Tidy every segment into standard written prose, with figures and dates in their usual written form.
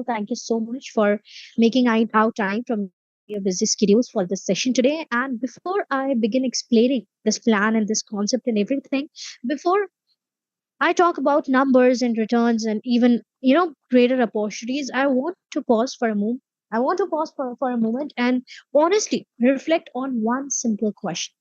Thank you so much for making out time from your busy schedules for this session today. And before I begin explaining this plan and this concept and everything, before I talk about numbers and returns and even greater opportunities, I want to pause for a moment. I want to pause for a moment and honestly reflect on one simple question.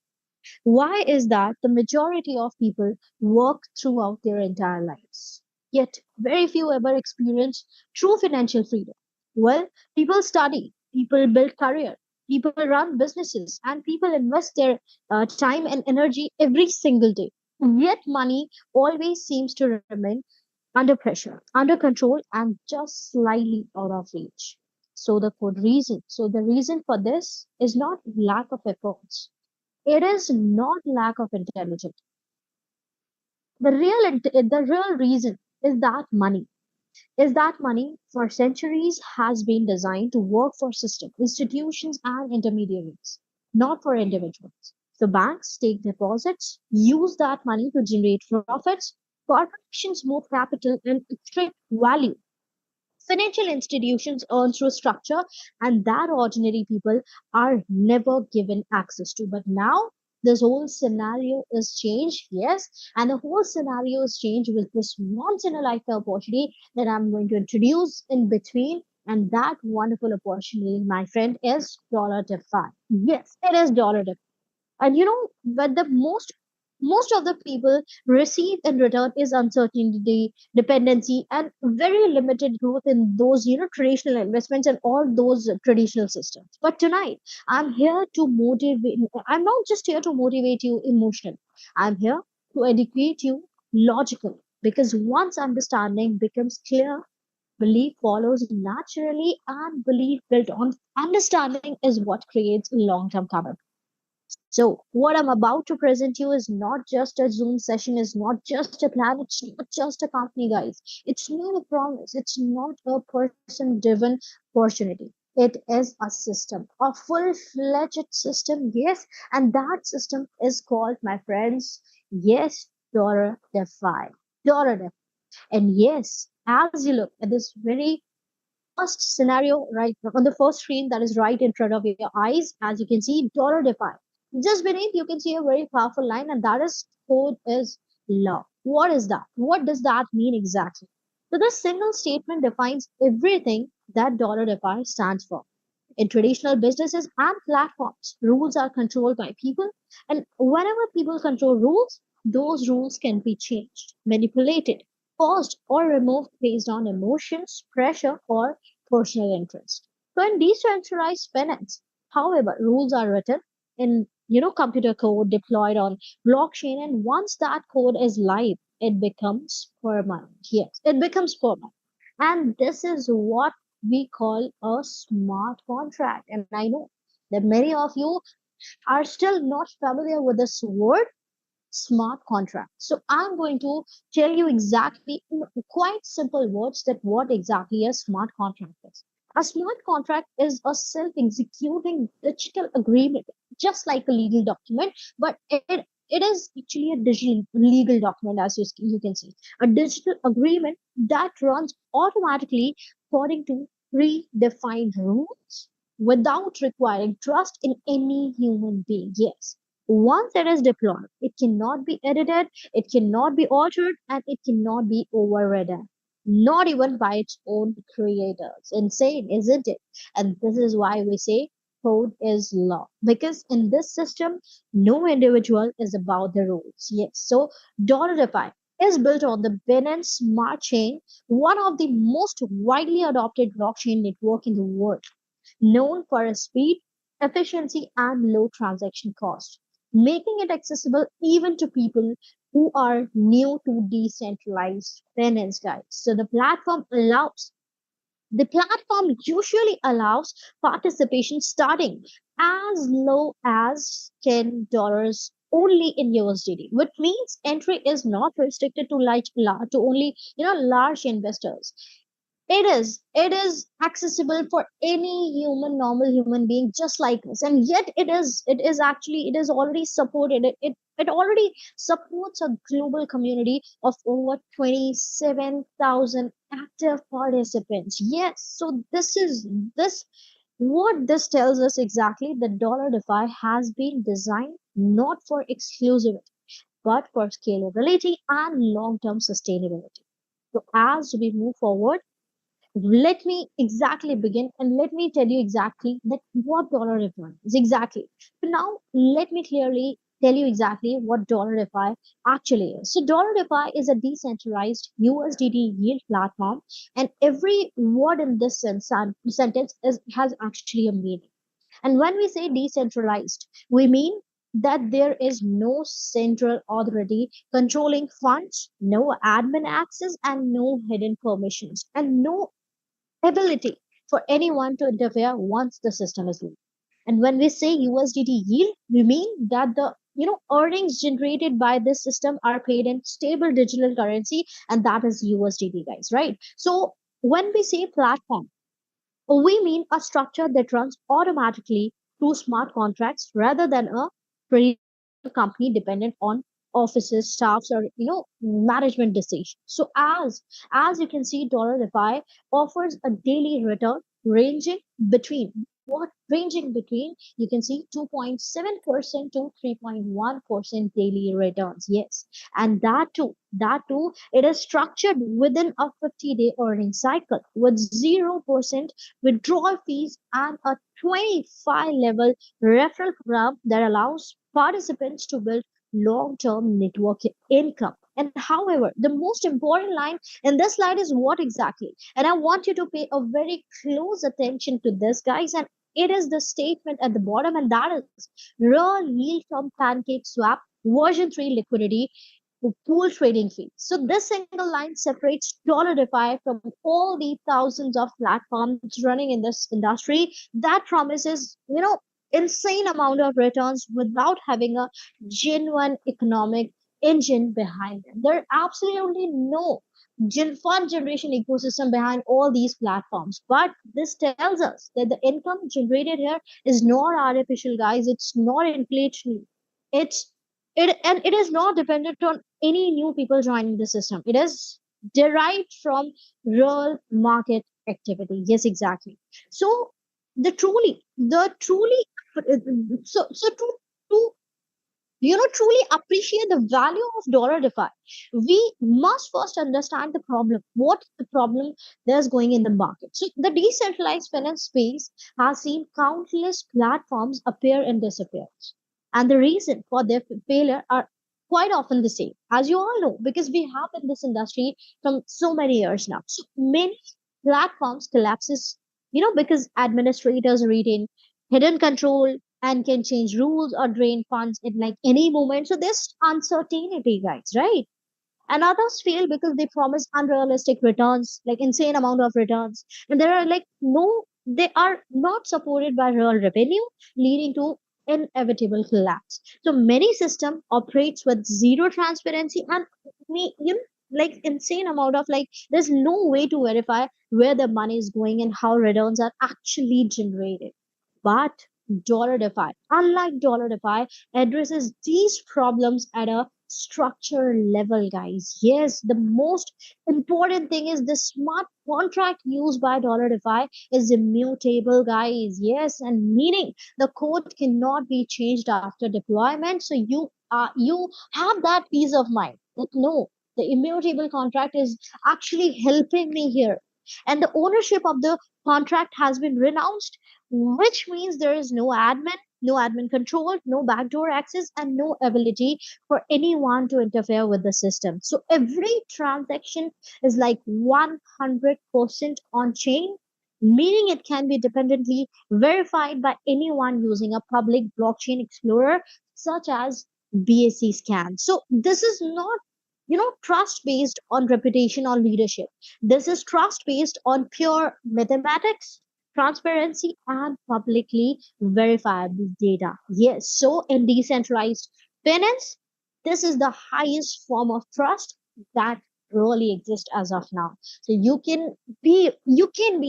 Why is that the majority of people work throughout their entire lives? Yet, very few ever experience true financial freedom. Well, people study, people build career, people run businesses, and people invest their time and energy every single day. Yet, money always seems to remain under pressure, under control, and just slightly out of reach. So the reason for this is not lack of efforts, it is not lack of intelligence. The real reason is that money for centuries has been designed to work for systems, institutions, and intermediaries, not for individuals. So banks take deposits, use that money to generate profits, corporations move capital and extract value. Financial institutions earn through structure, and that ordinary people are never given access to. But now this whole scenario is changed, yes, and the whole scenario is changed with this once in a lifetime opportunity that I'm going to introduce in between. And that wonderful opportunity, my friend, is dollar Defy. Yes, it is dollar Defy. And but the most of the people receive in return is uncertainty, dependency, and very limited growth in those traditional investments and all those traditional systems. But tonight I'm not just here to motivate you emotionally. I'm here to educate you logically, because once understanding becomes clear, belief follows naturally, and belief built on understanding is what creates long-term commitment. So, what I'm about to present you is not just a Zoom session, is not just a plan, it's not just a company, guys. It's not a promise, it's not a person driven opportunity. It is a system, a full fledged system, yes. And that system is called, my friends, yes, Dollar Defy. Dollar Defy. And yes, as you look at this very first scenario right on the first screen that is right in front of your eyes, as you can see, dollar defy. Just beneath, you can see a very powerful line, and that is code is law. What is that? What does that mean exactly? So, this single statement defines everything that dollar defy stands for. In traditional businesses and platforms, rules are controlled by people, and whenever people control rules, those rules can be changed, manipulated, paused, or removed based on emotions, pressure, or personal interest. So, in decentralized finance, however, rules are written in computer code deployed on blockchain, and once that code is live, it becomes permanent. Yes, it becomes permanent, and this is what we call a smart contract. And I know that many of you are still not familiar with this word, smart contract. So I'm going to tell you exactly in quite simple words that what exactly a smart contract is. A smart contract is a self-executing digital agreement, just like a legal document, but it is actually a digital legal document, as you can see. A digital agreement that runs automatically according to predefined rules without requiring trust in any human being. Yes. Once it is deployed, it cannot be edited, it cannot be altered, and it cannot be overridden. Not even by its own creators. Insane, isn't it? And this is why we say code is law. Because in this system, no individual is above the rules. Yes. So Dollarify is built on the Binance Smart Chain, one of the most widely adopted blockchain network in the world, known for its speed, efficiency, and low transaction cost, making it accessible even to people who are new to decentralized finance, guys. So the platform usually allows participation starting as low as $10 only in USDT, which means entry is not restricted to to only large investors. It is accessible for any normal human being just like us, and yet it is actually, it is already supported. It already supports a global community of over 27,000 active participants. Yes, so this what this tells us exactly, the dollar defi has been designed not for exclusivity but for scalability and long-term sustainability. So as we move forward, let me exactly begin and let me tell you exactly that what dollar refi is exactly. So now let me clearly tell you exactly what dollar refi actually is. So dollar refi is a decentralized USDT yield platform, and every word in this sentence has actually a meaning. And when we say decentralized, we mean that there is no central authority controlling funds, no admin access, and no hidden permissions, and no ability for anyone to interfere once the system is live. And when we say USDT yield, we mean that the earnings generated by this system are paid in stable digital currency, and that is USDT, guys, right? So when we say platform, we mean a structure that runs automatically through smart contracts rather than a traditional company dependent on offices, staffs, or management decisions. So as you can see, Dollar Defy offers a daily return ranging between you can see 2.7% to 3.1% daily returns. Yes, and that too it is structured within a 50-day earning cycle with 0% withdrawal fees, and a 25 level referral program that allows participants to build long term network income. And however, the most important line in this slide is what exactly? And I want you to pay a very close attention to this, guys. And it is the statement at the bottom, and that is raw yield from pancake swap version 3 liquidity pool trading fee. So this single line separates dollar DeFi from all the thousands of platforms running in this industry that promises, insane amount of returns without having a genuine economic engine behind them. There are absolutely no fund generation ecosystem behind all these platforms. But this tells us that the income generated here is not artificial, guys. It's not inflationary. It's it is not dependent on any new people joining the system. It is derived from real market activity. Yes, exactly. So the truly so to truly appreciate the value of dollar defi, we must first understand the problem. What the problem there's going in the market? So the decentralized finance space has seen countless platforms appear and disappear, and the reason for their failure are quite often the same, as you all know, because we have in this industry from so many years now. So many platforms collapses, because administrators retain hidden control and can change rules or drain funds in like any moment. So there's uncertainty, guys, right? And others fail because they promise unrealistic returns, like insane amount of returns, and there are like no they are not supported by real revenue, leading to inevitable collapse. So many system operates with zero transparency, and like insane amount of like there's no way to verify where the money is going and how returns are actually generated. But dollar defi, unlike dollar defi, addresses these problems at a structure level, guys. Yes, the most important thing is the smart contract used by dollar defi is immutable, guys. Yes, and meaning the code cannot be changed after deployment. So you have that peace of mind that no, the immutable contract is actually helping me here, and the ownership of the contract has been renounced, which means there is no admin control, no backdoor access, and no ability for anyone to interfere with the system. So every transaction is like 100% on chain, meaning it can be dependently verified by anyone using a public blockchain explorer such as BSC scan. So this is not trust based on reputation or leadership. This is trust based on pure mathematics, transparency, and publicly verifiable data. Yes, so in decentralized finance, this is the highest form of trust that really exist as of now. So you can be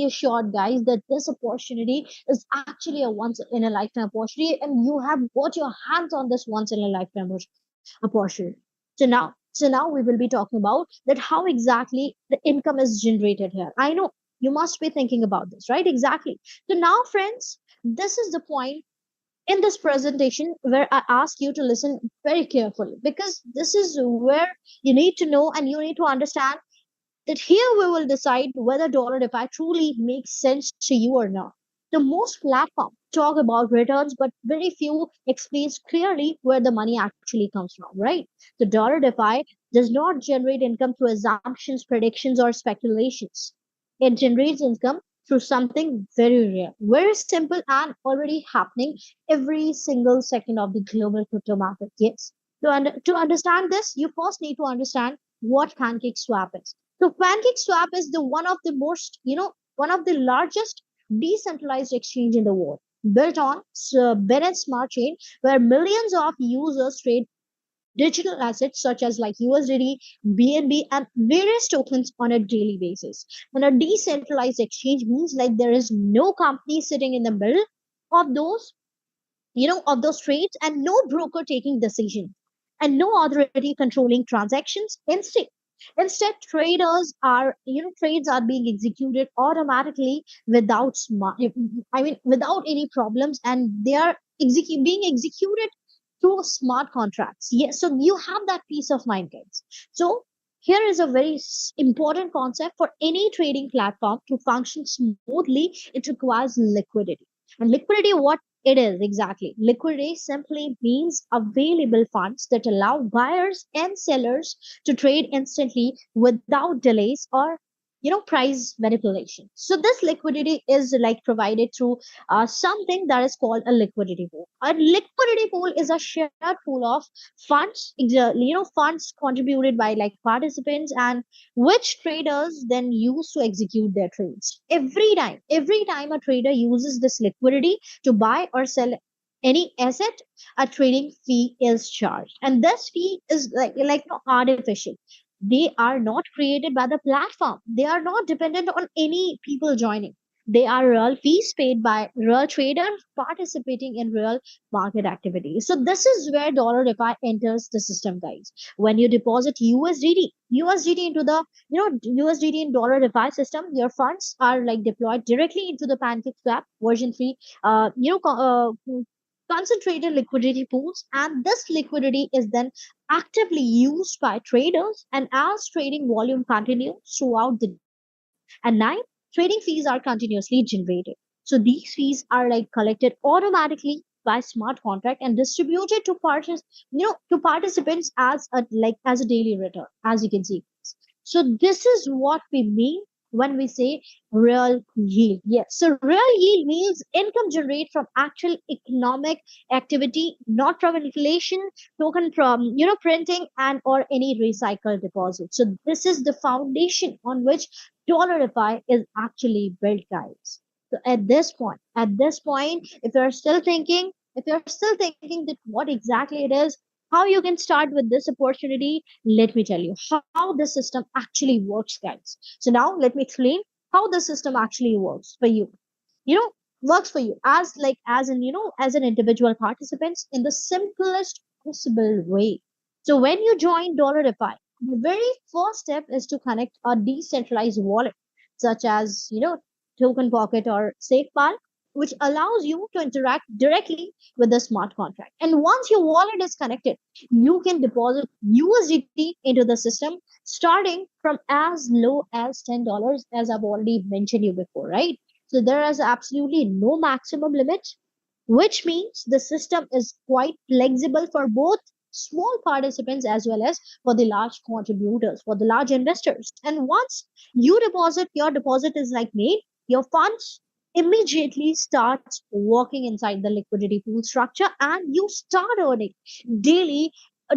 assured, guys, that this opportunity is actually a once in a lifetime opportunity, and you have got your hands on this once in a lifetime opportunity. So now we will be talking about that how exactly the income is generated here. I know you must be thinking about this, right? Exactly. So now, friends, this is the point in this presentation where I ask you to listen very carefully, because this is where you need to know and you need to understand that here we will decide whether dollar DeFi truly makes sense to you or not. The most platforms talk about returns, but very few explains clearly where the money actually comes from, right? The dollar DeFi does not generate income through assumptions, predictions, or speculations. It generates income through something very real, very simple, and already happening every single second of the global crypto market. Yes. To understand this, you first need to understand what Pancake Swap is. So Pancake Swap is the one of the most, one of the largest decentralized exchange in the world, built on Bennett Smart Chain, where millions of users trade digital assets such as like USDT, BNB, and various tokens on a daily basis. And a decentralized exchange means like there is no company sitting in the middle of those trades, and no broker taking decision, and no authority controlling transactions. Instead, trades are being executed automatically without without any problems, and they are being executed through smart contracts. Yes, so you have that peace of mind, guys. So here is a very important concept: for any trading platform to function smoothly, it requires liquidity. And liquidity, what it is exactly? Liquidity simply means available funds that allow buyers and sellers to trade instantly without delays or price manipulation. So this liquidity is like provided through something that is called a liquidity pool. A liquidity pool is a shared pool of funds contributed by like participants, and which traders then use to execute their trades. Every time a trader uses this liquidity to buy or sell any asset, a trading fee is charged, and this fee is artificial. They are not created by the platform. They are not dependent on any people joining. They are real fees paid by real traders participating in real market activities. So this is where dollar DeFi enters the system, guys. When you deposit USDT into the USDT in dollar DeFi system, your funds are like deployed directly into the Pancake Swap version 3 concentrated liquidity pools, and this liquidity is then actively used by traders, and as trading volume continues throughout the and night, trading fees are continuously generated. So these fees are like collected automatically by smart contract and distributed to participants as a daily return, as you can see. So this is what we mean when we say real yield. Yes. So real yield means income generated from actual economic activity, not from inflation, token from printing and or any recycled deposit. So this is the foundation on which Dollarify is actually built, guys. So at this point, if you're still thinking that what exactly it is, how you can start with this opportunity, let me tell you how the system actually works, guys. So now let me explain how the system actually works for you. You know, works for you as an individual participants in the simplest possible way. So when you join Dollarify, the very first step is to connect a decentralized wallet, such as Token Pocket or SafePal, which allows you to interact directly with the smart contract. And once your wallet is connected, you can deposit USDT into the system starting from as low as $10, as I've already mentioned you before, right? So there is absolutely no maximum limit, which means the system is quite flexible for both small participants as well as for the large contributors, for the large investors. And once your deposit is like made, your funds immediately starts working inside the liquidity pool structure, and you start earning daily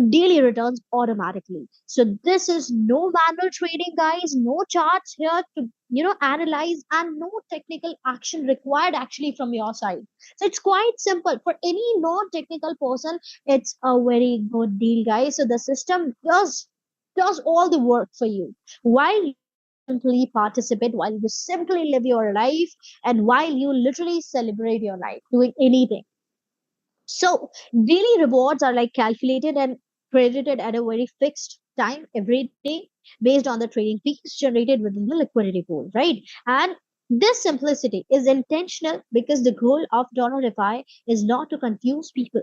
daily returns automatically. So this is no manual trading, guys, no charts here to analyze, and no technical action required actually from your side. So it's quite simple for any non-technical person. It's a very good deal, guys. So the system does does all the work for you while you simply participate, while you simply live your life, and while you literally celebrate your life doing anything. So daily rewards are like calculated and credited at a very fixed time every day based on the trading fees generated within the liquidity pool, right? And this simplicity is intentional because the goal of Donor Defy is not to confuse people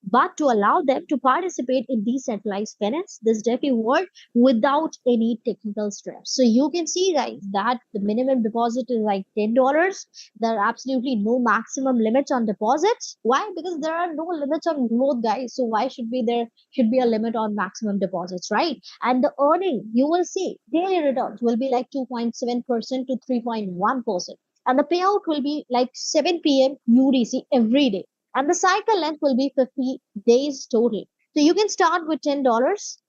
but to allow them to participate in decentralized finance, this DeFi world, without any technical stress. So you can see, guys, that the minimum deposit is like $10. There are absolutely no maximum limits on deposits. Why? Because there are no limits on growth, guys. So why should be there should be a limit on maximum deposits, right? And the earning, you will see, daily returns will be like 2.7% to 3.1%. And the payout will be like 7 p.m. UDC every day, and the cycle length will be 50 days total. So you can start with $10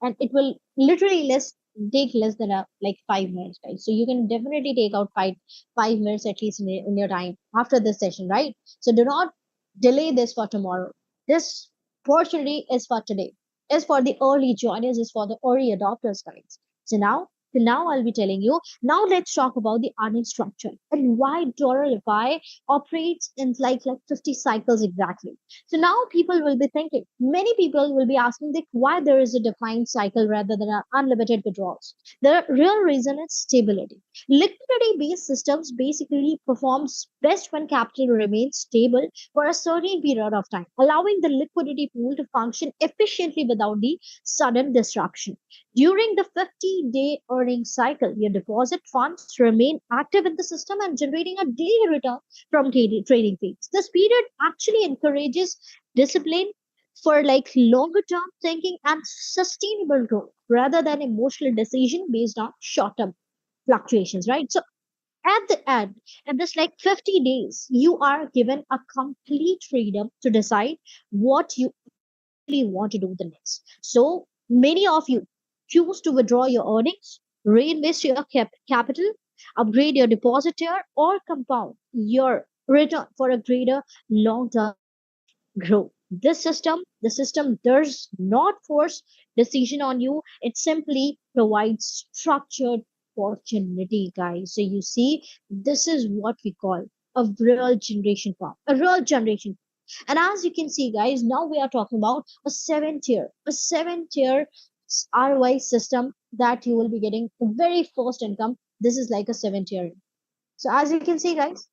and it will literally take less than like 5 minutes, guys. So you can definitely take out 5 minutes at least in your time after this session, right? So do not delay this for tomorrow. This opportunity is for today, is for the early joiners, is for the early adopters, guys. So now I'll be telling you. Now let's talk about the earning structure and why Dollarify operates in like 50 cycles exactly. So now people will be thinking, many people will be asking that why there is a defined cycle rather than unlimited withdrawals. The real reason is stability. Liquidity based systems basically performs best when capital remains stable for a certain period of time, allowing the liquidity pool to function efficiently without the sudden disruption. During the 50-day earning cycle, your deposit funds remain active in the system and generating a daily return from trading fees. This period actually encourages discipline for like longer term thinking and sustainable growth rather than emotional decision based on short term fluctuations, right? So at the end, in this like 50 days, you are given a complete freedom to decide what you really want to do the next. So many of you choose to withdraw your earnings, reinvest your capital, upgrade your deposit tier, or compound your return for a greater long-term growth. The system does not force decision on you. It simply provides structured opportunity, guys. So you see, this is what we call a real generation farm, a real generation. And as you can see, guys, now we are talking about a seven tier ROI system that you will be getting the very first income. This is like a 7 tier. So as you can see, guys,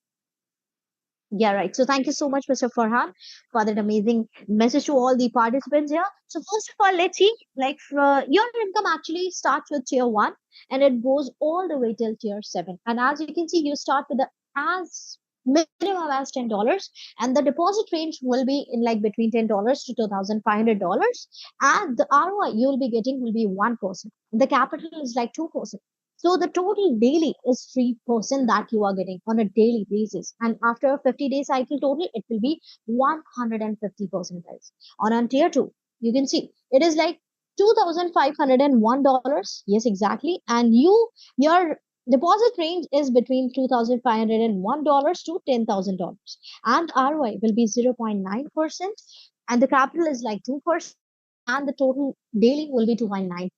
yeah, right. So thank you so much, Mr. Farhan, for that amazing message to all the participants here. So first of all, let's see, like your income actually starts with tier one and it goes all the way till tier seven. And as you can see, you start with the as minimum as $10, and the deposit range will be in like between $10 to $2,500, and the ROI you will be getting will be 1%. The capital is like 2%. So the total daily is 3% that you are getting on a daily basis. And after a 50-day cycle total, it will be 150%, guys. On tier two, you can see it is like $2,501. Yes, exactly. And your deposit range is between $2,501 to $10,000. And ROI will be 0.9%. And the capital is like 2%. And the total daily will be 2.9%.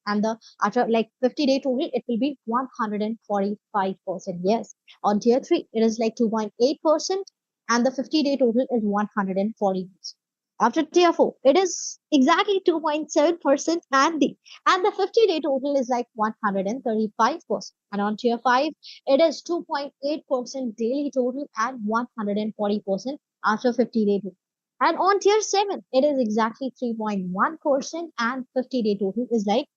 And the after like 50-day total, it will be 145%. Yes. On tier three, it is like 2.8%, and the 50-day total is 140%. After tier four, it is exactly 2.7%, and the 50-day total is like 135%. And on tier five, it is 2.8% daily total and 140% after 50-day total. And on tier 7, it is exactly 3.1%, and 50-day total is like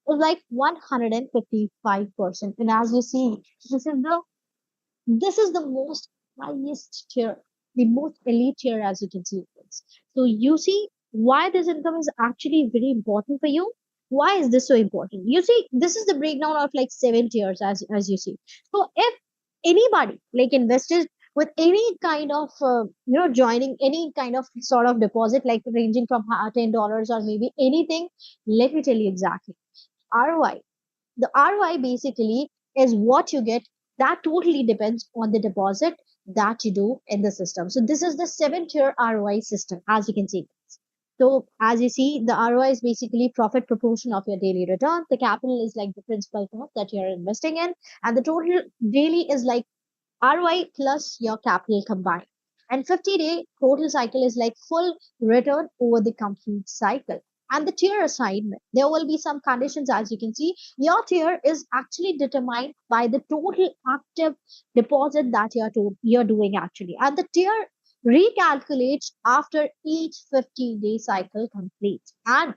155%. And as you see, this is the this is the most highest tier, the most elite tier, as you can see. So you see why this income is actually very important for you. Why is this so important? You see, this is the breakdown of like 7 tiers, as you see. So if anybody like invested with any kind of joining any kind of sort of deposit like ranging from $10 or maybe anything, let me tell you exactly. ROI, the ROI basically is what you get. That totally depends on the deposit that you do in the system. So this is the 7 tier ROI system, as you can see. So as you see, the ROI is basically profit proportion of your daily return. The capital is like the principal cost that you're investing in, and the total daily is like ROI plus your capital combined. And 50-day total cycle is like full return over the complete cycle. And the tier assignment, there will be some conditions as you can see. Your tier is actually determined by the total active deposit that you're doing actually. And the tier recalculates after each 50-day cycle completes. And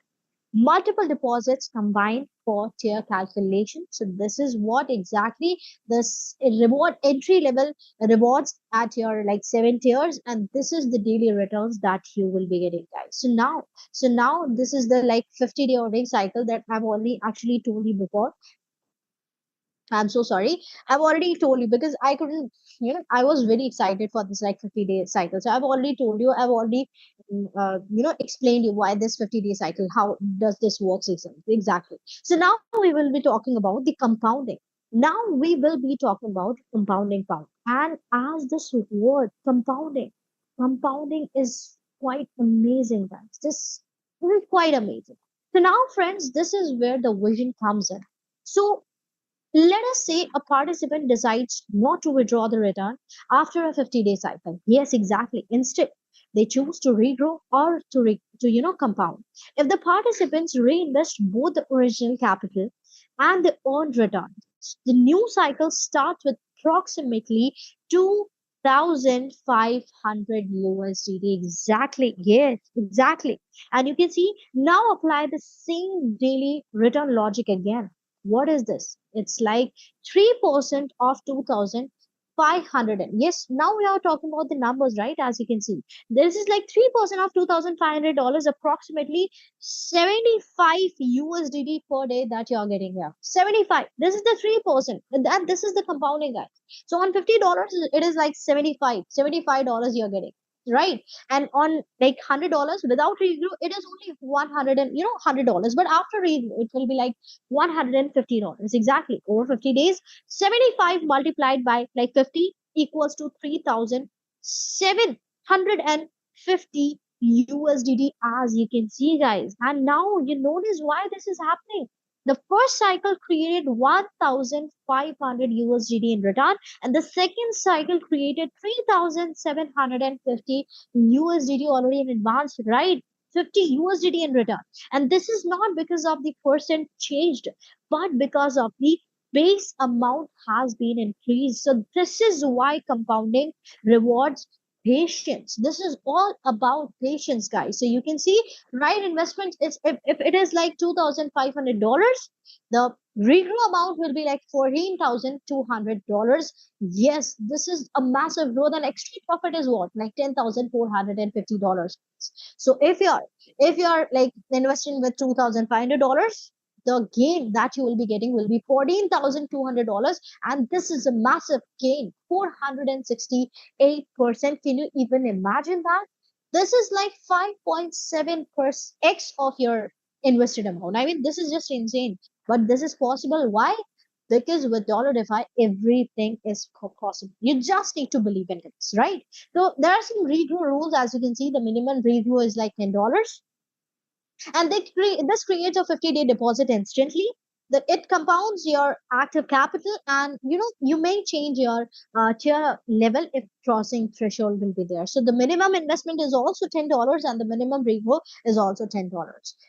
multiple deposits combined for tier calculation. So this is what exactly this reward entry level rewards at your like 7 tiers, and this is the daily returns that you will be getting, guys. So now this is the like 50-day ordering cycle that I've already actually told you before. I'm so sorry. I've already told you because I couldn't, I was very excited for this like 50-day cycle. So I've already told you, I've already, explained you why this 50-day cycle, how does this works exactly. So now we will be talking about the compounding. Now we will be talking about compounding power. And as this word compounding is quite amazing, guys. This is quite amazing. So now, friends, this is where the vision comes in. So let us say a participant decides not to withdraw the return after a 50-day cycle. Yes, exactly. Instead, they choose to regrow or to compound. If the participants reinvest both the original capital and the earned return, the new cycle starts with approximately 2,500 USDT. Exactly. Yes, exactly. And you can see now apply the same daily return logic again. What is this? It's like 3% of 2,500. Yes, now we are talking about the numbers, right? As you can see, this is like 3% of $2,500, approximately 75 USDT per day that you're getting here. 75. This is the 3%. And that this is the compounding, guys. So on $50, it is like 75. $75 you're getting. Right, and on like $100 without regrow, it is only 100 and $100. But after regrow, it will be like $150 exactly over 50 days. 75 multiplied by like 50 equals to 3,750 USDT, as you can see, guys. And now you notice why this is happening. The first cycle created 1,500 USDT in return, and the second cycle created 3,750 USDT already in advance, right? 50 USDT in return. And this is not because of the percent changed, but because of the base amount has been increased. So this is why compounding rewards patience. This is all about patience, guys. So you can see, right, investment is if it is like $2,500, the regrow amount will be like $14,200. Yes, this is a massive growth, and extreme profit is what, like $10,450. So if you're like investing with $2,500, the gain that you will be getting will be $14,200, and this is a massive gain, 468%. Can you even imagine that? This is like 5.7 x of your invested amount. I mean, this is just insane, but this is possible. Why? Because with dollar defi, everything is possible. You just need to believe in it, right? So there are some regrow rules. As you can see, the minimum regrow is like $10, and this creates a 50-day deposit instantly. That it compounds your active capital, and you may change your tier level if crossing threshold will be there. So the minimum investment is also $10, and the minimum repo is also $10.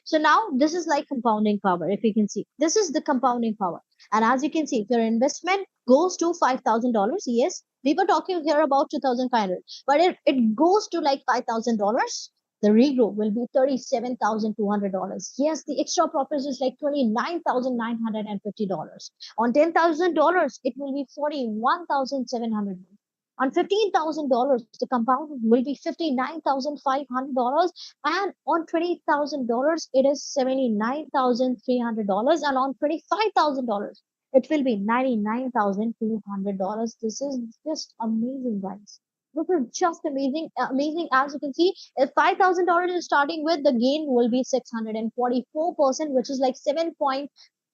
So now this is like compounding power. If you can see, this is the compounding power. And as you can see, if your investment goes to $5,000, yes, we were talking here about 2,500, but it goes to like $5,000, the regrow will be $37,200. Yes, the extra profit is like $29,950. On $10,000, it will be $41,700. On $15,000, the compound will be $59,500. And on $20,000, it is $79,300. And on $25,000, it will be $99,200. This is just amazing, guys. This is just amazing. Amazing. As you can see, if $5,000 is starting with, the gain will be 644%, which is like 7.5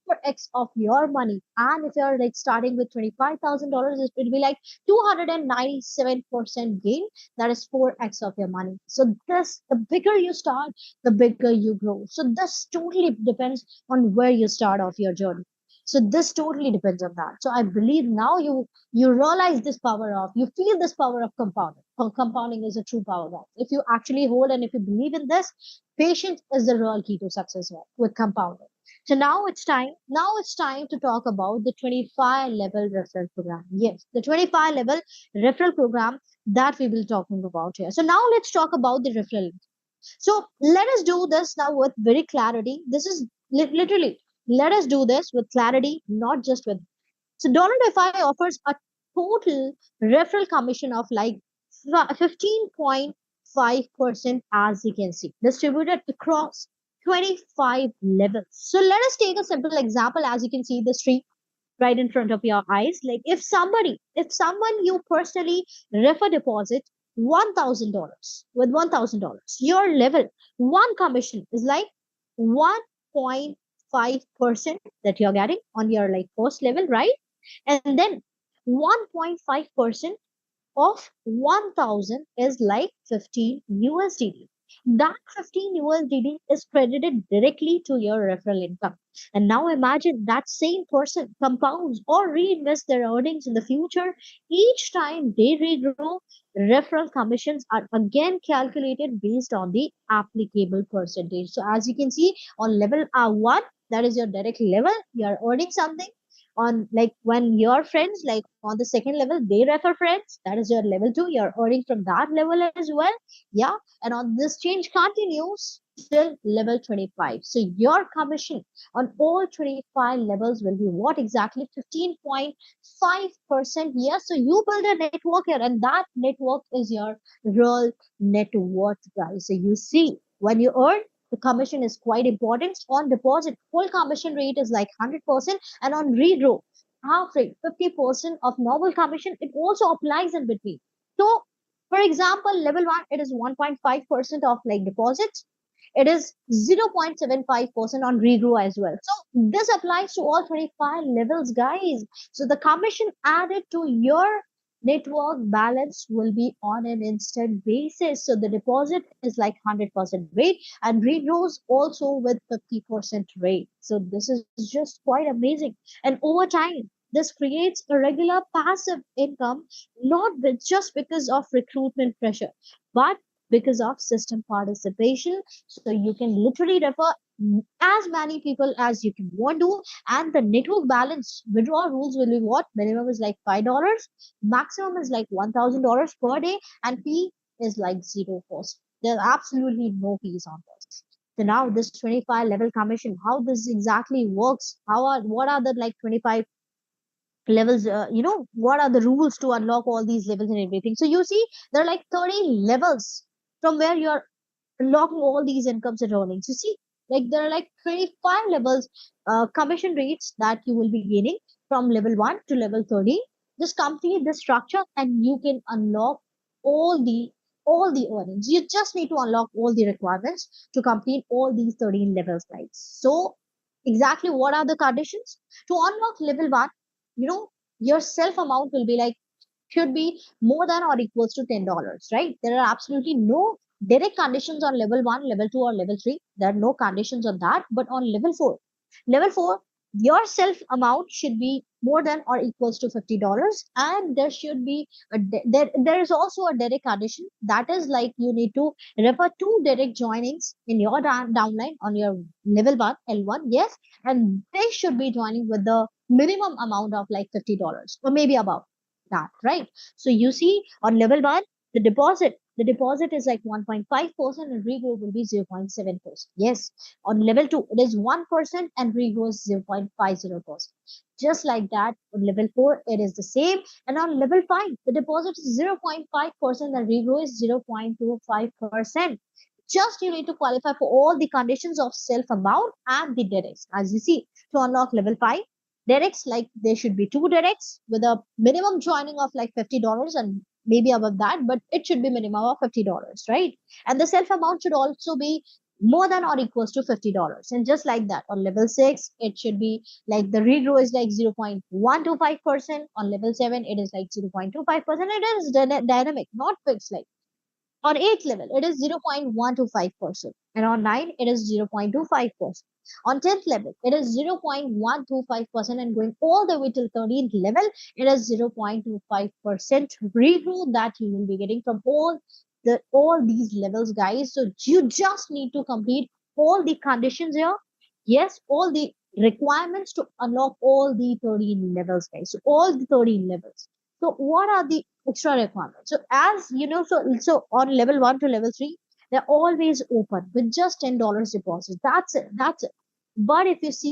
4x of your money. And if you're like starting with $25,000, it will be like 297% gain. That is 4x of your money. So this, the bigger you start, the bigger you grow. So this totally depends on where you start off your journey. So this totally depends on that. So I believe now you realize this power of, you feel this power of compounding. Compounding is a true power, guys. If you actually hold and if you believe in this, patience is the real key to success here with compounding. So now it's time. Now it's time to talk about the 25 level referral program. Yes, the 25 level referral program that we will talking about here. So now let's talk about the referral. So let us do this now with very clarity. This is literally, let us do this with clarity, not just with. So Dollar Defy offers a total referral commission of like 15.5%, as you can see, distributed across 25 levels. So let us take a simple example. As you can see the street right in front of your eyes. Like if someone you personally refer deposit $1,000 with $1,000, your level one commission is like 1.5% that you're getting on your like first level, right? And then 1.5% of 1000 is like 15 USDT. That 15 USDT is credited directly to your referral income. And now imagine that same person compounds or reinvests their earnings in the future. Each time they regrow, referral commissions are again calculated based on the applicable percentage. So as you can see on level R1, that is your direct level, you are earning something on like when your friends like on the second level they refer friends, that is your level 2, you're earning from that level as well. Yeah, and on this change continues till level 25. So your commission on all 25 levels will be what exactly? 15.5%. Yes, so you build a network here, and that network is your real net worth, guys. So you see, when you earn, the commission is quite important. On deposit, full commission rate is like 100%, and on redraw, half rate, 50% of normal commission, it also applies in between. So, for example, level one, it is 1.5% of like deposits. It is 0.75% on regrow as well. So this applies to all 25 levels, guys. So the commission added to your network balance will be on an instant basis. So the deposit is like 100% rate, and regrows also with 50% rate. So this is just quite amazing. And over time, this creates a regular passive income, not just because of recruitment pressure, but because of system participation. So you can literally refer as many people as you can want to, and the network balance withdrawal rules will be what? Minimum is like $5, maximum is like $1,000 per day, and fee is like 0 cost. There's absolutely no fees on this. So now this 25 level commission, how this exactly works? How are what are the like 25 levels? What are the rules to unlock all these levels and everything? So you see, there are like 30 levels from where you're unlocking all these incomes and earnings. You see, like there are like 25 levels, commission rates that you will be gaining from level 1 to level 30. Just complete the structure and you can unlock all the earnings. You just need to unlock all the requirements to complete all these 13 levels, right? So exactly what are the conditions to unlock level 1? you know your self amount will be like, should be more than or equals to $10, right? There are absolutely no direct conditions on level 1, level 2, or level 3. There are no conditions on that. But on level 4, your self amount should be more than or equals to $50. And there should be there is also a direct condition, that is like you need to refer two direct joinings in your downline on your level 1 L1. Yes, and they should be joining with the minimum amount of like $50 or maybe above that, right? So you see, on level one, the deposit is like 1.5% and regrowth will be 0.7%. Yes, on level two, it is 1% and regrowth is 0.50%. Just like that, on level four, it is the same. And on level five, the deposit is 0.5% and regrowth is 0.25%. Just you need to qualify for all the conditions of self amount and the directs. As you see, to unlock level 5, directs, like there should be two directs with a minimum joining of like $50 and maybe above that, but it should be minimum of $50, right? And the self amount should also be more than or equals to $50. And just like that, on level 6, it should be like the regrow is like 0.125%. On level 7, it is like 0.25%. It is dynamic, not fixed. Like on 8th level, it is 0.125%. And on 9, it is 0.25%. On 10th level, it is 0.125%. And going all the way till 13th level, it is 0.25% regrow that you will be getting from all these levels, guys. So you just need to complete all the conditions here. Yes, all the requirements to unlock all the 13 levels, guys. So all the 13 levels. So what are the extra requirements? So as you know, so on level 1 to level 3, they're always open with just $10 deposit. That's it. That's it. But guys,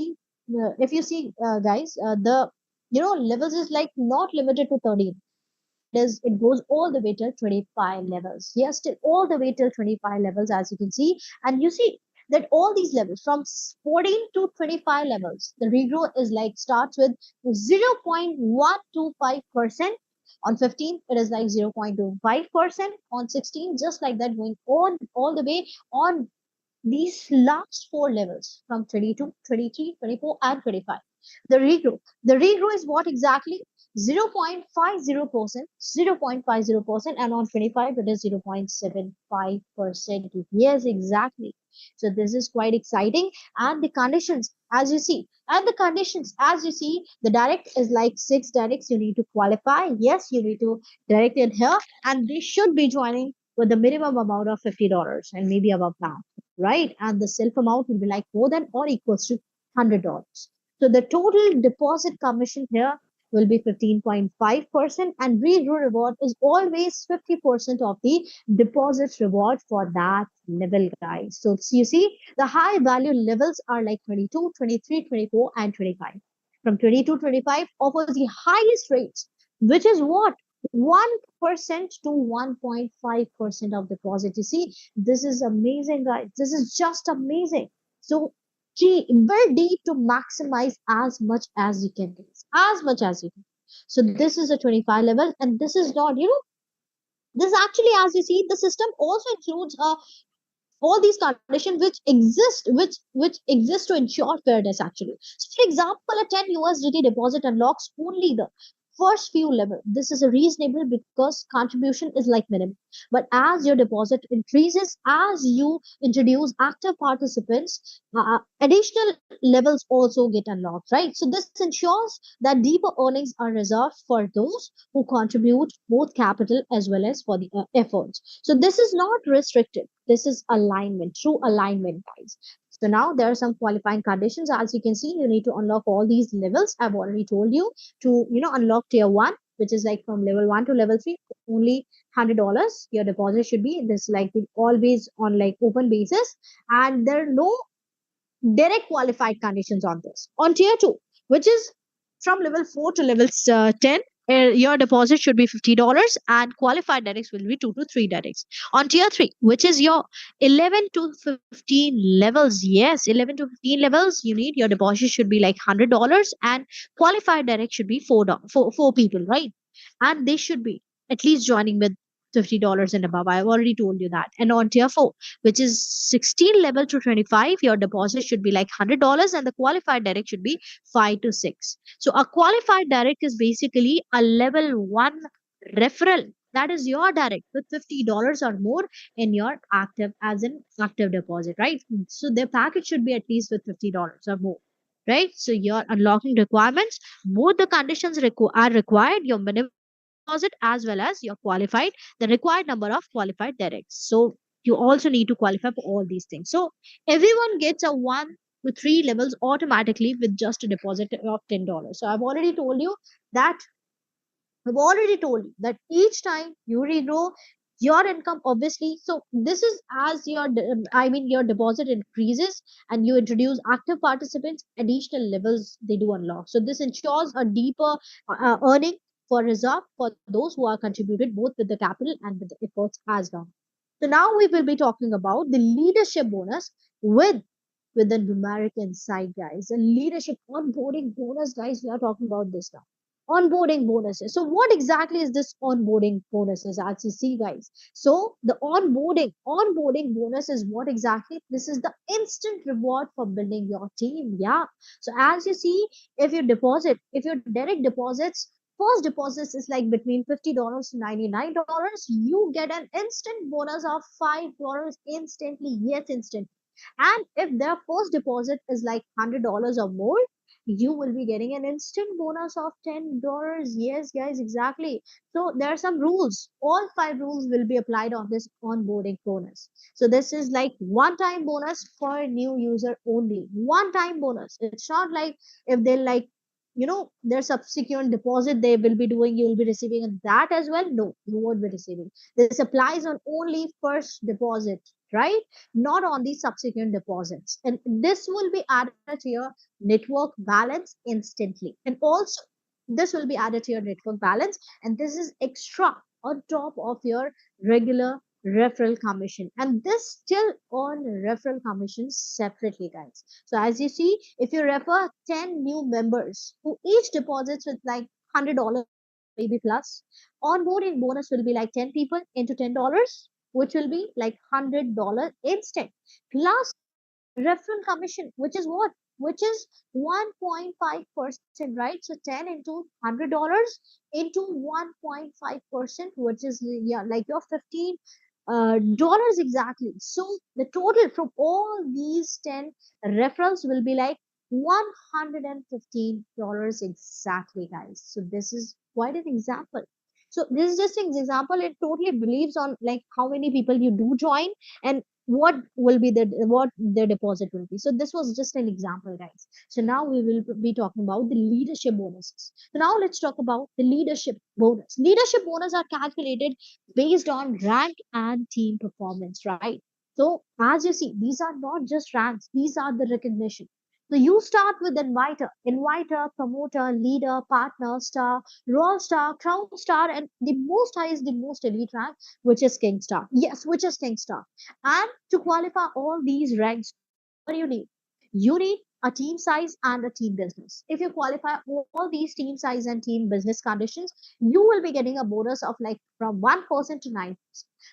the levels is like not limited to 13. It goes all the way till 25 levels. Yes, till all the way till 25 levels, as you can see. And you see that all these levels from 14 to 25 levels, the regrow is like starts with 0.125%. On 15, it is like 0.25%. On 16, just like that, going on all the way on these last four levels from 22, 23, 24, and 25. The regrow. The regrow is what exactly? 0.50%, 0.50%, and on 25 it is 0.75%. Yes, exactly. So this is quite exciting. And the conditions, as you see, the direct is like 6 directs you need to qualify. Yes, you need to direct in here, and they should be joining with the minimum amount of $50 and maybe above that, right? And the self amount will be like more than or equals to $100. So the total deposit commission here will be 15.5%, and redraw reward is always 50% of the deposit reward for that level, guys. So you see, the high value levels are like 22, 23, 24, and 25. From 22, 25 offers the highest rates, which is what? 1% to 1.5% of deposit. You see, this is amazing, guys. This is just amazing. So build deep to maximize as much as you can, as much as you can. So this is a 25 level, and this is not, this actually, as you see, the system also includes all these conditions which exist to ensure fairness actually. So for example, a 10 USDT deposit unlocks only the first few level. This is a reasonable because contribution is like minimum. But as your deposit increases, as you introduce active participants, additional levels also get unlocked, right? So this ensures that deeper earnings are reserved for those who contribute both capital as well as for the efforts. So this is not restricted. This is alignment, true alignment, guys. So now there are some qualifying conditions. As you can see, you need to unlock all these levels. I've already told you to, unlock tier one, which is like from level 1 to level 3, only $100. Your deposit should be this like always on like open basis, and there are no direct qualified conditions on this. On tier 2, which is from level 4 to level 10, your deposit should be $50 and qualified directs will be 2 to 3 directs. On tier 3, which is your 11 to 15 levels, yes, 11 to 15 levels, you need your deposit should be like $100 and qualified direct should be four people, right? And they should be at least joining with $50 and above. I've already told you that. And on tier 4, which is 16 level to 25, your deposit should be like $100 and the qualified direct should be 5 to 6. So a qualified direct is basically a level 1 referral. That is your direct with $50 or more in your active as an active deposit, right? So their package should be at least with $50 or more. Right, so your unlocking requirements, both the conditions are required. Your minimum deposit as well as your qualified, the required number of qualified directs. So you also need to qualify for all these things. So everyone gets a 1 to 3 levels automatically with just a deposit of $10. So I've already told you that each time you regrow your income, obviously. So this is as your deposit increases and you introduce active participants, additional levels they do unlock. So this ensures a deeper earning for reserve for those who are contributed both with the capital and with the efforts as well. So now we will be talking about the leadership bonus with the numeric insight, guys. The leadership onboarding bonus, guys. We are talking about this now. onboarding bonuses. So what exactly is this onboarding bonuses, as you see, guys? So the onboarding bonus is what exactly? This is the instant reward for building your team. Yeah. So as you see, if your direct deposits, first deposits is like between $50 to $99, you get an instant bonus of $5 instantly. Yes, instant. And if their first deposit is like $100 or more, you will be getting an instant bonus of $10. Yes, guys, exactly. So there are some rules. All five rules will be applied on this onboarding bonus. So this is like one time bonus for new user only. One time bonus. It's not like if they like, their subsequent deposit they will be doing, you will be receiving that as well. No, you won't be receiving. This applies on only first deposit, right? Not on the subsequent deposits. And this will be added to your network balance instantly. And also, this will be added to your network balance, and this is extra on top of your regular referral commission. And this still on referral commissions separately, guys. So as you see, if you refer 10 new members who each deposits with like $100 maybe plus, onboarding bonus will be like 10 people into $10, which will be like $100 instant, plus referral commission, which is what? Which is 1.5%, right? So 10 into $100 into 1.5%, which is, yeah, like your 15 dollars exactly. So the total from all these 10 referrals will be like $115 exactly, guys. So this is quite an example. So this is just an example. It totally believes on like how many people you do join and what the deposit will be. So this was just an example, guys. So now we will be talking about the leadership bonuses. So now let's talk about the leadership bonus. Leadership bonus are calculated based on rank and team performance, right? So as you see, these are not just ranks, these are the recognition. So you start with inviter, promoter, leader, partner, star, raw star, crown star, and the most high is the most elite rank, which is king star. Yes, which is king star. And to qualify all these ranks, what do you need? You need a team size and a team business. If you qualify all these team size and team business conditions, you will be getting a bonus of like from 1% to 9%.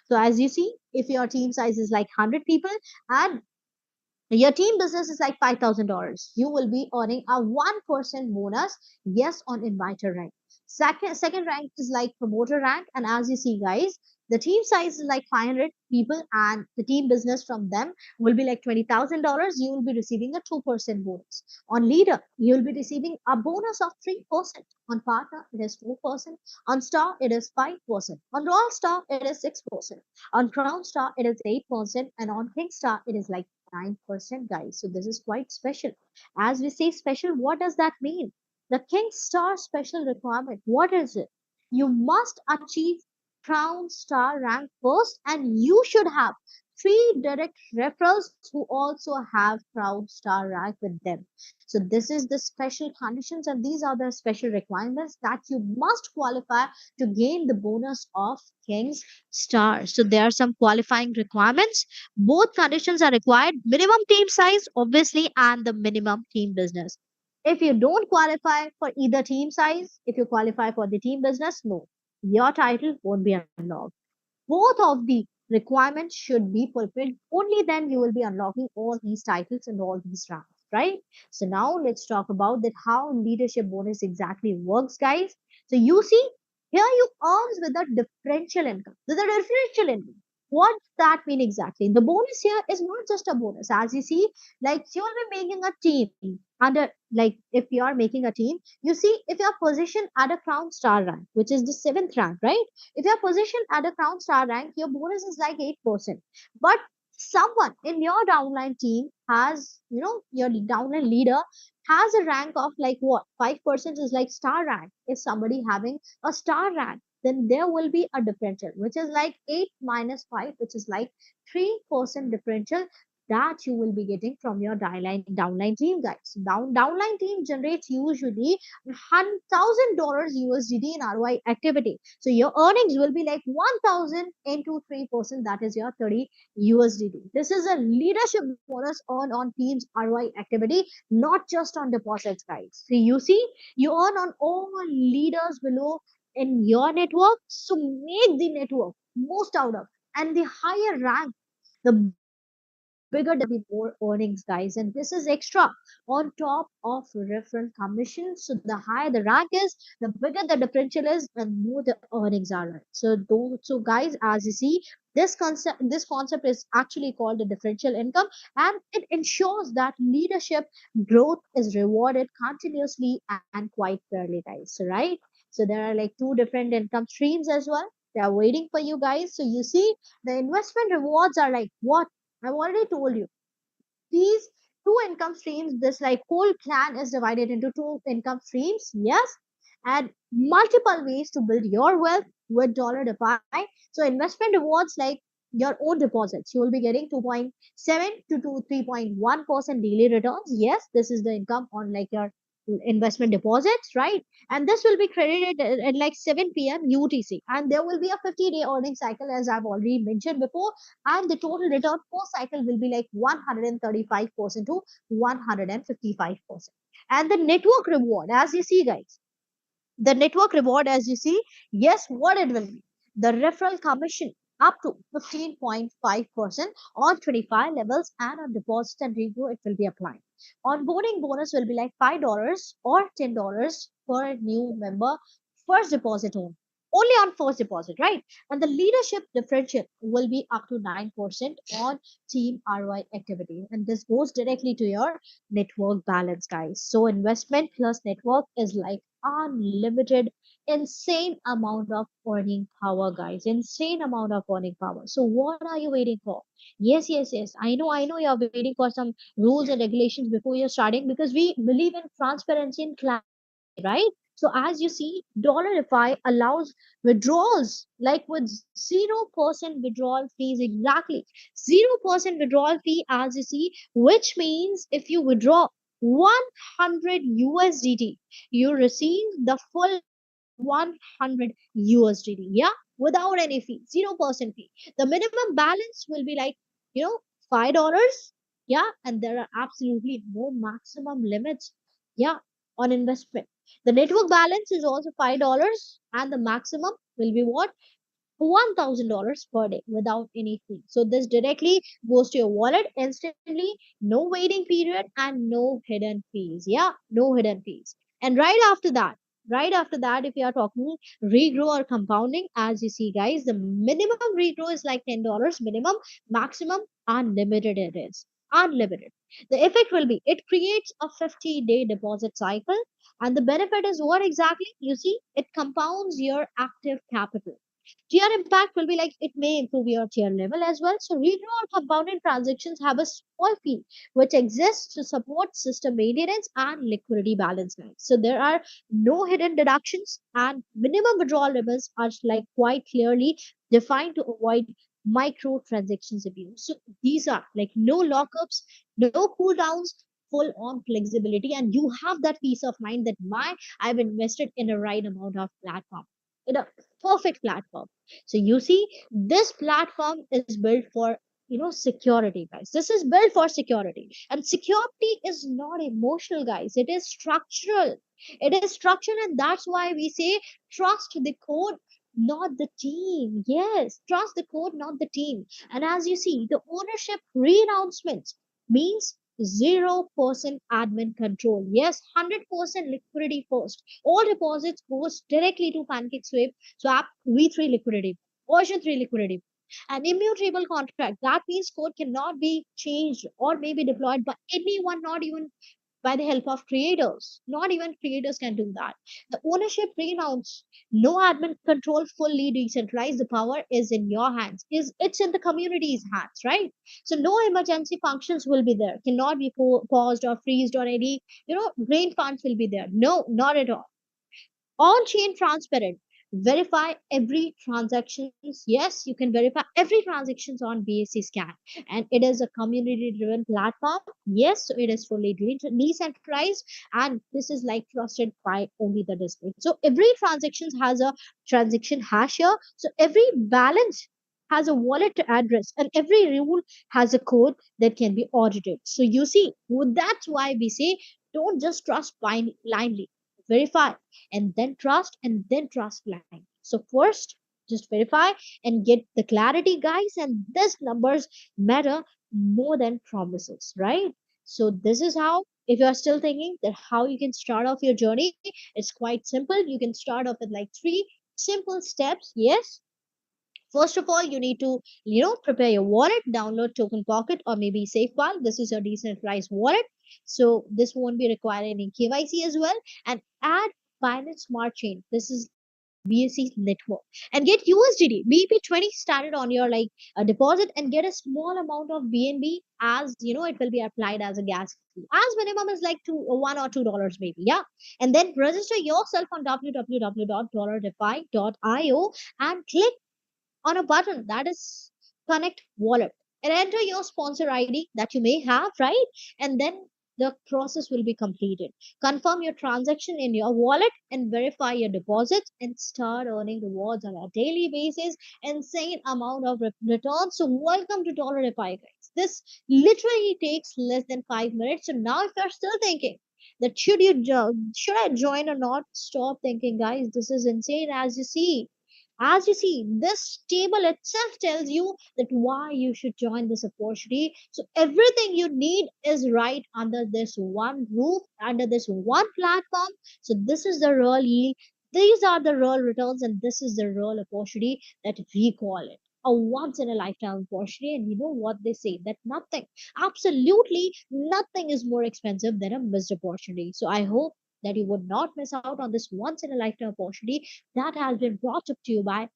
So as you see, if your team size is like 100 people and your team business is like $5,000, you will be earning a 1% bonus, yes, on inviter rank. Second rank is like promoter rank. And as you see, guys, the team size is like 500 people and the team business from them will be like $20,000. You will be receiving a 2% bonus. On leader, you will be receiving a bonus of 3%. On partner, it is 4%. On star, it is 5%. On royal star, it is 6%. On crown star, it is 8%. And on king star, it is like 9%, guys. So this is quite special. As we say special, what does that mean? The King Star special requirement, what is it? You must achieve Crown Star rank first, and you should have three direct referrals who also have Crown Star rank with them. So this is the special conditions, and these are the special requirements that you must qualify to gain the bonus of King's Star. So there are some qualifying requirements. Both conditions are required: minimum team size, obviously, and the minimum team business. If you don't qualify for either team size, if you qualify for the team business, no, your title won't be unlocked. Both of the requirements should be fulfilled. Only then you will be unlocking all these titles and all these ranks, right? So now let's talk about that how leadership bonus exactly works, guys. So you see, here you earns with a differential income. With a differential income. What does that mean exactly? The bonus here is not just a bonus. As you see, like you will be making a team under, like if you are making a team, you see if you are positioned at a crown star rank, which is the seventh rank, right? If you're positioned at a crown star rank, your bonus is like 8%. But someone in your downline team has, your downline leader has a rank of like what? 5% is like star rank. If somebody having a star rank, then there will be a differential, which is like 8 minus 5, which is like 3% differential. that you will be getting from your downline team, guys. Downline team generates usually $1,000 USDT in ROI activity. So your earnings will be like 1,000 into 3%. That is your 30 USDT. This is a leadership bonus earned on team's ROI activity, not just on deposits, guys. So you see, you earn on all leaders below in your network. So make the network most out of, and the higher rank, the bigger the more earnings, guys. And this is extra on top of referral commission. So the higher the rank is, the bigger the differential is, and more the earnings are. Right. So those, so guys, as you see, this concept is actually called the differential income, and it ensures that leadership growth is rewarded continuously and quite fairly, guys. So right. So there are like two different income streams as well. They are waiting for you guys. So you see, the investment rewards are like what I've already told you. These two income streams, this like whole plan is divided into two income streams. Yes, and multiple ways to build your wealth with dollar Defy. So investment rewards like your own deposits. You will be getting 2.7 to 3.1% daily returns. Yes, this is the income on like your investment deposits, right? And this will be credited at like 7 p.m. UTC. And there will be a 50-day earning cycle, as I've already mentioned before. And the total return per cycle will be like 135% to 155%. And the network reward, as you see, guys, the network reward, as you see, yes, what it will be. The referral commission up to 15.5% on 25 levels, and on deposit and regrow, it will be applied. Onboarding bonus will be like $5 or $10 per new member, first deposit only on first deposit, right? And the leadership differential will be up to 9% on team ROI activity. And this goes directly to your network balance, guys. So investment plus network is like unlimited, insane amount of earning power, guys. Insane amount of earning power. So what are you waiting for? Yes, yes, yes. I know you're waiting for some rules and regulations before you're starting, because we believe in transparency and clarity, right? So as you see, Dollarify allows withdrawals like with 0% withdrawal fees. Exactly. 0% withdrawal fee, as you see, which means if you withdraw 100 USDT, you receive the full 100 USDT. Yeah, without any fee, 0% fee. The minimum balance will be like, you know, $5. Yeah, and there are absolutely no maximum limits. Yeah, on investment. The network balance is also $5, and the maximum will be what? $1,000 per day without any fee. So this directly goes to your wallet instantly, no waiting period and no hidden fees. Yeah, no hidden fees. And right after that, if you are talking regrow or compounding, as you see, guys, the minimum regrow is like $10 minimum, maximum unlimited it is. Unlimited. The effect will be it creates a 50-day deposit cycle, and the benefit is what exactly? You see, it compounds your active capital. Tier impact will be like it may improve your tier level as well. So redraw or compounded transactions have a small fee which exists to support system maintenance and liquidity balance guides. So there are no hidden deductions, and minimum withdrawal limits are like quite clearly defined to avoid micro transactions abuse. So these are like no lockups, no cooldowns, full on flexibility, and you have that peace of mind that my I've invested in a right amount of platform, in a perfect platform. So you see, this platform is built for, security, guys. This is built for security, and security is not emotional, guys. It is structural. It is structural, and that's why we say trust the code, not the team. Yes, trust the code, not the team. And as you see, the ownership renouncements means 0% admin control. Yes, 100% liquidity first. All deposits goes directly to PancakeSwap swap V3 liquidity, version 3 liquidity. An immutable contract. That means code cannot be changed or may be deployed by anyone, not even by the help of creators. Not even creators can do that. The ownership renounce, no admin control, fully decentralized. The power is in your hands. Is it's in the community's hands, right? So no emergency functions will be there. Cannot be paused or freezed or any, drain funds will be there. No, not at all. On chain transparent. verify every transactions. Yes, you can verify every transactions on BSC scan, and it is a community driven platform. Yes, so it is fully decentralized, and this is like trusted by only the district. So every transactions has a transaction hash here. So every balance has a wallet address, and every rule has a code that can be audited. So you see, well, that's why we say don't just trust blindly. Verify and then trust, and then trust blind. So first, just verify and get the clarity, guys. And these numbers matter more than promises, right? So this is how, if you are still thinking that how you can start off your journey, it's quite simple. You can start off with like three simple steps. Yes, first of all, you need to, prepare your wallet, download Token Pocket or maybe SafePal. This is your decentralized wallet. So this won't be requiring any KYC as well. And add Binance Smart Chain. This is like BSC network. And get USDT, BP20 started on your like deposit, and get a small amount of BNB, as it will be applied as a gas fee. As minimum is like $1 or $2 maybe. Yeah. And then register yourself on www.defi.io and click on a button that is connect wallet, and enter your sponsor ID that you may have, right? And then the process will be completed. Confirm your transaction in your wallet and verify your deposits and start earning rewards on a daily basis. Insane amount of returns. So welcome to Dollar Reply, guys. This literally takes less than 5 minutes. So now if you're still thinking that should I join or not, stop thinking, guys. This is insane. As you see, this table itself tells you that why you should join this opportunity. So everything you need is right under this one roof, under this one platform. So this is the real yield. These are the real returns, and this is the real opportunity that we call it a once in a lifetime opportunity. And you know what they say, that nothing, absolutely nothing is more expensive than a missed opportunity. So I hope that you would not miss out on this once in a lifetime opportunity that has been brought up to you by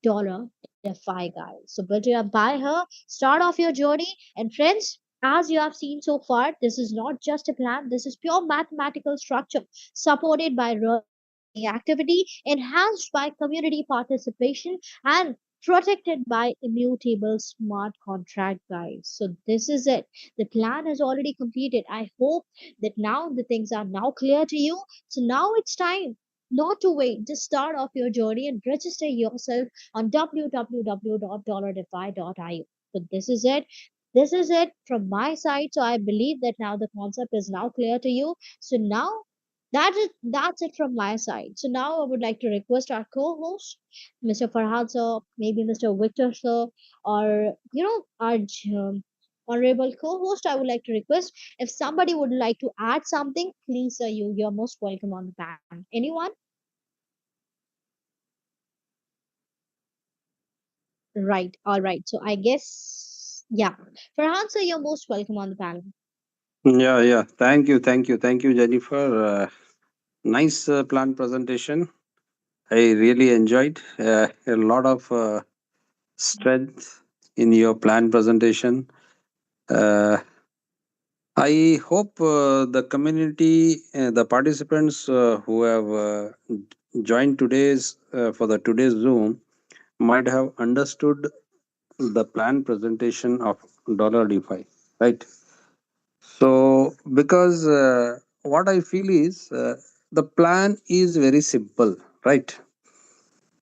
Dollar Defy, guys. So build your buy her, start off your journey, and friends. As you have seen so far, this is not just a plan, this is pure mathematical structure supported by real money activity, enhanced by community participation, and protected by immutable smart contract, guys. So this is it. The plan is already completed. I hope that now the things are now clear to you. So now it's time not to wait. Just start off your journey and register yourself on www.dollardefi.io. So this is it. This is it from my side. So I believe that now the concept is now clear to you. So now that's it from my side. So now I would like to request our co-host, Mr. Farhad sir, maybe Mr. Victor sir, or our honorable co-host. I would like to request, if somebody would like to add something, please, sir, you're most welcome on the panel. Anyone? Right. All right. So I guess, yeah. Farhan, sir, you're most welcome on the panel. Yeah, yeah. Thank you, Jennifer. Nice plan presentation. I really enjoyed a lot of strength in your plan presentation. Uh, I hope the community, the participants who have joined for the today's Zoom might have understood the plan presentation of Dollar DeFi, right? So, because what I feel is the plan is very simple, right?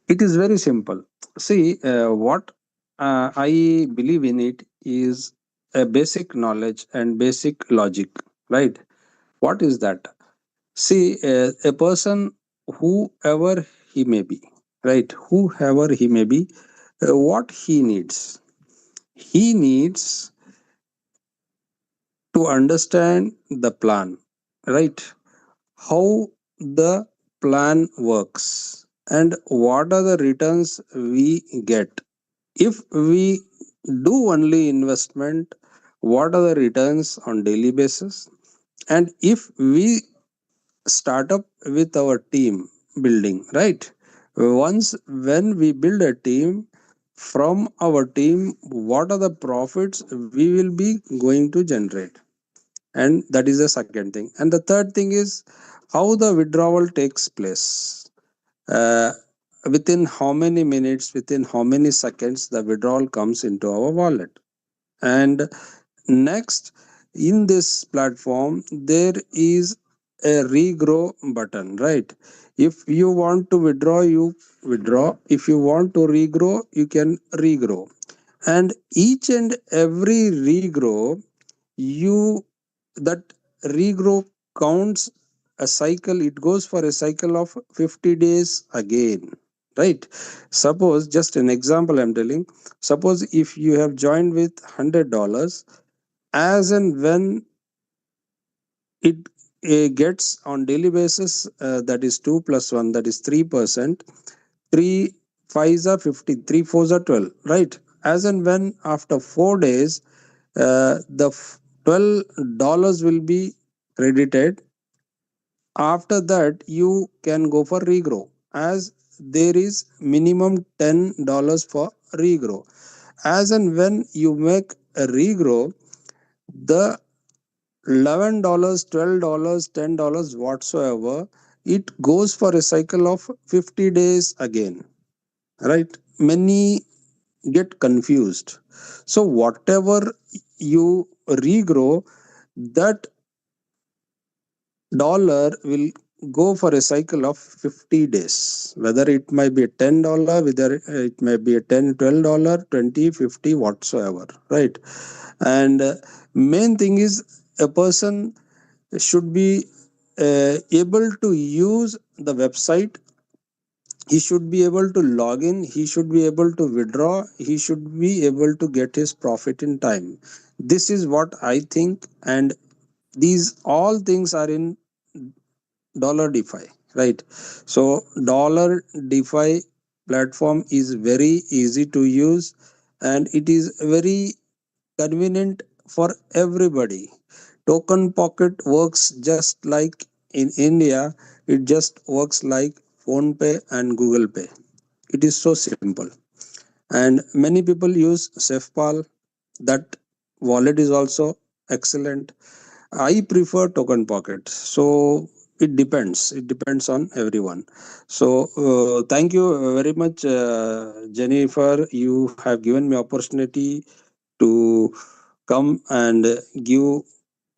It is very simple. See, what I believe in it is a basic knowledge and basic logic, right? What is that? See, a person, whoever he may be, right? Whoever he may be, what he needs to understand the plan, right? How the plan works and what are the returns we get if we do only investment, what are the returns on daily basis, and if we start up with our team building, right? Once when we build a team, from our team what are the profits we will be going to generate, and that is the second thing. And the third thing is how the withdrawal takes place. uh, within how many minutes, within how many seconds the withdrawal comes into our wallet. And next, in this platform, there is a regrow button, right? If you want to withdraw, you withdraw. If you want to regrow, you can regrow. And each and every regrow, you that regrow counts a cycle. It goes for a cycle of 50 days again, right? Suppose, just an example I'm telling, suppose if you have joined with $100, as and when it gets on daily basis, that is 2 plus 1, that is 3%. 3 5s are 15, 3 4s are 12, right? As and when after 4 days, the $12 will be credited. After that, you can go for regrow, as there is minimum $10 for regrow. As and when you make a regrow, the $11, $12, $10 whatsoever, it goes for a cycle of 50 days again, right? Many get confused. So whatever you regrow, that dollar will go for a cycle of 50 days, whether it might be a $10, whether it may be a 10, $12, 20, 50, whatsoever, right? And main thing is, a person should be able to use the website. He should be able to log in, he should be able to withdraw, he should be able to get his profit in time. This is what I think. And these all things are in dollar defi, right? So dollar defi platform is very easy to use, and it is very convenient for everybody. Token pocket works just like in India, it just works like phone pay and Google pay. It is so simple. And many people use safepal. That wallet is also excellent. I prefer token pocket. So it depends on everyone. So thank you very much, Jennifer. You have given me opportunity to come and give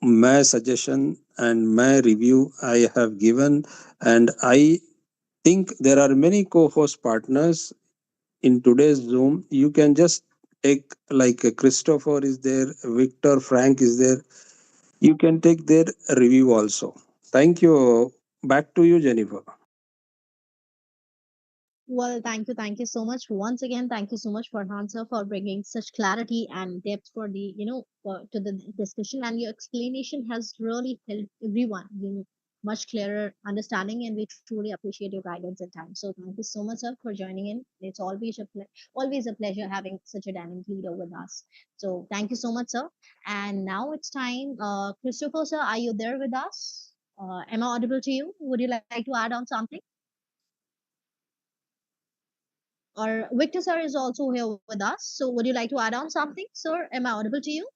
my suggestion and my review I have given. And I think there are many co-host partners in today's Zoom. You can just take, like, Christopher is there, Victor, Frank is there. You can take their review also. Thank you. Back to you, Jennifer. Well, thank you so much. Once again, thank you so much for Hansa for bringing such clarity and depth for the, to the discussion. And your explanation has really helped everyone gain much clearer understanding. And we truly appreciate your guidance and time. So thank you so much, sir, for joining in. It's always a pleasure having such a dynamic leader with us. So thank you so much, sir. And now it's time. Christopher, sir, are you there with us? Am I audible to you? Would you like to add on something? Or Victor sir is also here with us. So would you like to add on something, sir? Am I audible to you?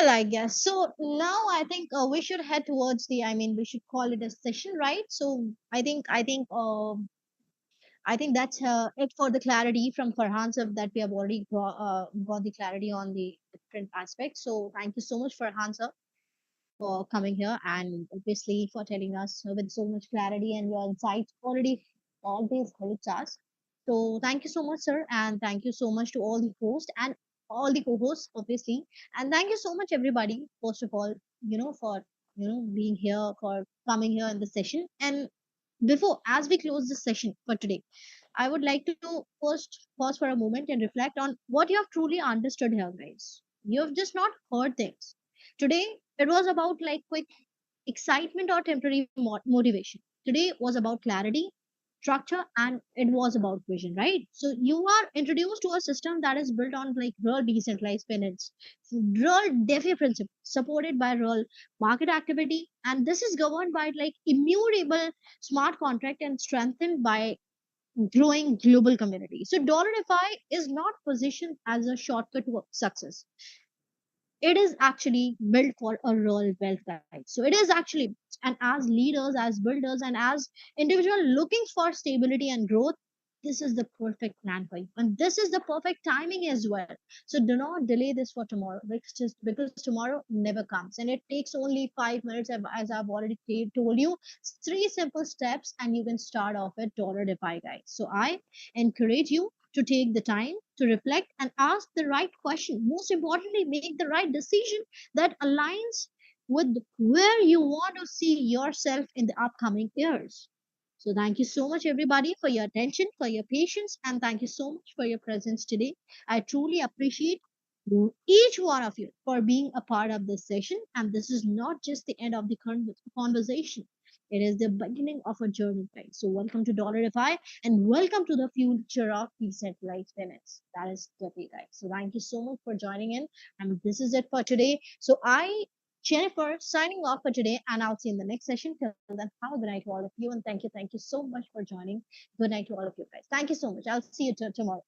Well, I guess so. Now I think we should head towards the. I mean, we should call it a session, right? So I think that's it for the clarity from Farhan sir, that we have already got the clarity on the different aspects. So thank you so much, Farhan sir, for coming here and obviously for telling us with so much clarity, and your insights already always helps us. So thank you so much, sir, and thank you so much to all the hosts and all the co-hosts, obviously, and thank you so much, everybody. First of all, for being here, for coming here in the session. And before, as we close this session for today, I would like to first pause for a moment and reflect on what you have truly understood here, guys. You have just not heard things. Today, it was about like quick excitement or temporary motivation. Today was about clarity, structure, and it was about vision, right? So you are introduced to a system that is built on like real decentralized finance, real DeFi principle, supported by real market activity, and this is governed by like immutable smart contract and strengthened by growing global community. So dollar DeFi is not positioned as a shortcut to success. It is actually built for a real wealth guide. So it is actually, and as leaders, as builders, and as individual looking for stability and growth, this is the perfect plan for you, and this is the perfect timing as well. So do not delay this for tomorrow, because tomorrow never comes, and it takes only 5 minutes, as I've already told you, three simple steps, and you can start off with dollar defi, guys. So I encourage you to take the time to reflect and ask the right question. Most importantly, make the right decision that aligns with where you want to see yourself in the upcoming years. So, thank you so much, everybody, for your attention, for your patience, and thank you so much for your presence today. I truly appreciate each one of you for being a part of this session. And this is not just the end of the conversation, it is the beginning of a journey, guys. So, welcome to Dollar Fi, and welcome to the future of decentralized finance. That is Debbie, guys. So, thank you so much for joining in. And this is it for today. So, Jennifer, signing off for today, and I'll see you in the next session. Till then, have a good night to all of you, and thank you so much for joining. Good night to all of you guys. Thank you so much. I'll see you tomorrow.